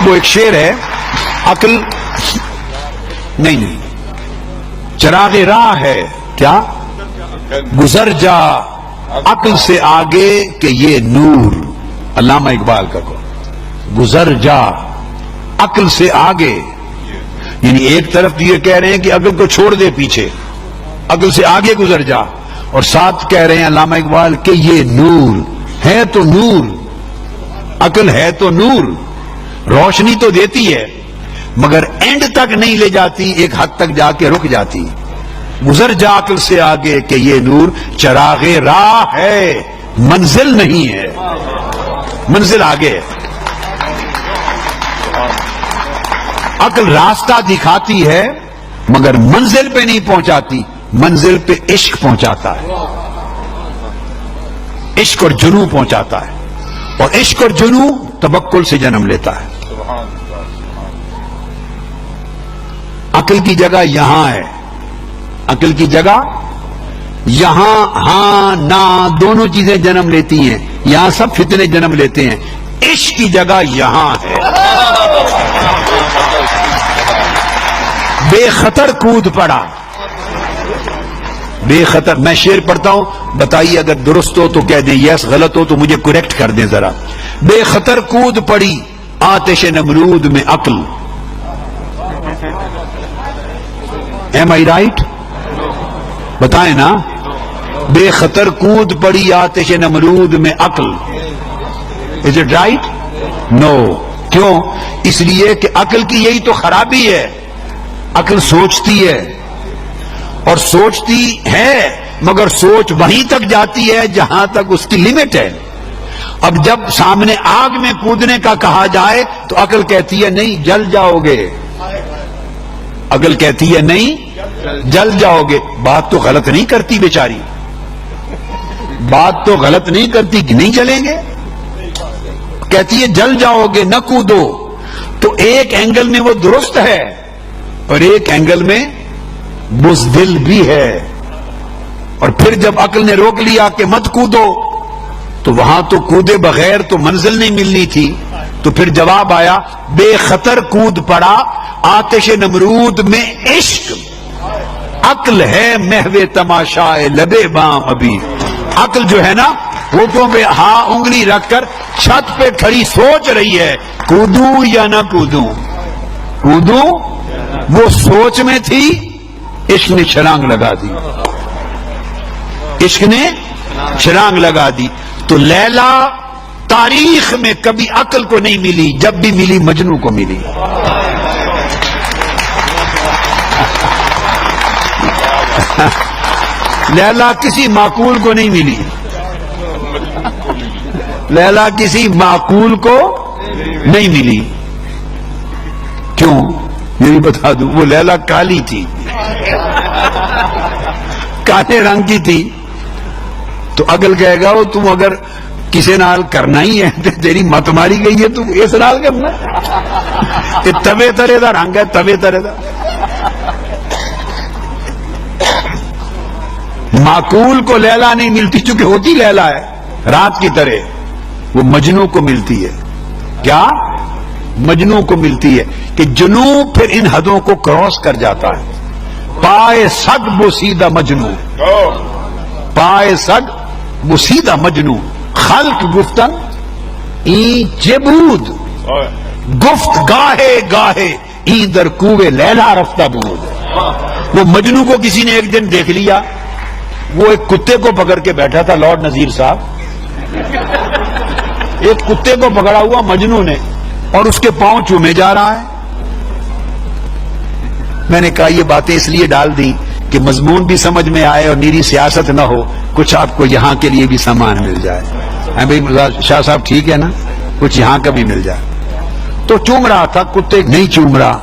وہ ایک شعر ہے، عقل نہیں، چراغ راہ ہے کیا، گزر جا عقل سے آگے کہ یہ نور، علامہ اقبال کا کو، گزر جا عقل سے آگے، یعنی ایک طرف یہ کہہ رہے ہیں کہ عقل کو چھوڑ دے پیچھے، عقل سے آگے گزر جا، اور ساتھ کہہ رہے ہیں علامہ اقبال کہ یہ نور ہے تو نور، عقل ہے تو نور، روشنی تو دیتی ہے مگر اینڈ تک نہیں لے جاتی، ایک حد تک جا کے رک جاتی، گزر جا عقل سے آگے کہ یہ نور چراغ راہ ہے، منزل نہیں ہے، منزل آگے ہے۔ عقل راستہ دکھاتی ہے مگر منزل پہ نہیں پہنچاتی، منزل پہ عشق پہنچاتا ہے، عشق اور جنوں پہنچاتا ہے، اور عشق اور جنوں توکل سے جنم لیتا ہے۔ عقل کی جگہ یہاں ہے، عقل کی جگہ یہاں ہاں نہ دونوں چیزیں جنم لیتی ہیں، یہاں سب فتنے جنم لیتے ہیں، عشق کی جگہ یہاں ہے۔ بے خطر کود پڑا، بے خطر، میں شعر پڑھتا ہوں، بتائیے اگر درست ہو تو کہہ دیں، یس غلط ہو تو مجھے کریکٹ کر دیں ذرا۔ بے خطر کود پڑی آتش نمرود میں عقل، ایم آئی رائٹ؟ بتائیں نا، بے خطر کود پڑی آتش نمرود میں عقل، از اٹ رائٹ؟ نو۔ کیوں؟ اس لیے کہ عقل کی یہی تو خرابی ہے، عقل سوچتی ہے اور سوچتی ہے مگر سوچ وہیں تک جاتی ہے جہاں تک اس کی لمٹ ہے۔ اب جب سامنے آگ میں کودنے کا کہا جائے تو عقل کہتی ہے نہیں جل جاؤ گے، عقل کہتی ہے نہیں جل جاؤ گے۔ بات تو غلط نہیں کرتی بیچاری، بات تو غلط نہیں کرتی کہ نہیں جلیں گے، کہتی ہے جل جاؤ گے نہ کودو۔ تو ایک اینگل میں وہ درست ہے اور ایک اینگل میں بزدل بھی ہے، اور پھر جب عقل نے روک لیا کہ مت کودو تو وہاں تو کودے بغیر تو منزل نہیں ملنی تھی، تو پھر جواب آیا بے خطر کود پڑا آتش نمرود میں عشق، عقل ہے محو تماشائے لبے بام ابھی۔ عقل جو ہے نا ہونٹوں پہ ہاں انگلی رکھ کر چھت پہ کھڑی سوچ رہی ہے کودوں یا نہ کودوں، کودوں، وہ سوچ میں تھی، عشق نے چھلانگ لگا دی، عشق نے چھلانگ لگا دی۔ تو لیلا تاریخ میں کبھی عقل کو نہیں ملی، جب بھی ملی مجنوں کو ملی۔ لیلا کسی معقول کو نہیں ملی، لیلا کسی معقول کو نہیں ملی۔ کیوں؟ یہ بھی بتا دوں، وہ لیلا کالی تھی، کالے رنگ کی تھی، تو عقل کہے گا وہ تم اگر کسی نال کرنا ہی ہے تو تیری مت ماری گئی ہے، تم اس نال کرنا، یہ توے ترے دا رنگ ہے، توے ترے دا۔ معقول کو لیلا نہیں ملتی چونکہ ہوتی لیلا ہے رات کی طرح، وہ مجنوں کو ملتی ہے۔ کیا؟ مجنوں کو ملتی ہے کہ جنوں پھر ان حدوں کو کراس کر جاتا ہے۔ پائے سگ بوسیدہ مجنوں، پائے سگ بوسیدہ مجنوں، خلق گفتن این جبود، گفت گاہے گاہے این در کوے لیلا رفتہ بود۔ وہ مجنوں کو کسی نے ایک دن دیکھ لیا، وہ ایک کتے کو پکڑ کے بیٹھا تھا، لارڈ نذیر صاحب، ایک کتے کو پکڑا ہوا مجنوں نے اور اس کے پاؤں چومے جا رہا ہے۔ میں نے کہا یہ باتیں اس لیے ڈال دی کہ مضمون بھی سمجھ میں آئے اور نیری سیاست نہ ہو، کچھ آپ کو یہاں کے لیے بھی سامان مل جائے۔ بھائی شاہ صاحب ٹھیک ہے نا، کچھ یہاں کا بھی مل جائے۔ تو چوم رہا تھا، کتے نہیں چوم رہا،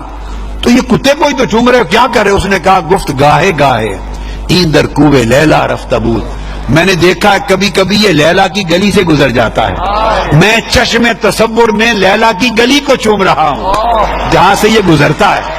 تو یہ کتے کو ہی تو چوم رہے، کیا کر رہے؟ اس نے کہا گفت گاہے گاہے این در کوے لیلا رفتہ بود۔ میں نے دیکھا ہے کبھی کبھی یہ لیلا کی گلی سے گزر جاتا ہے، میں چشم تصور میں لیلا کی گلی کو چوم رہا ہوں جہاں سے یہ گزرتا ہے۔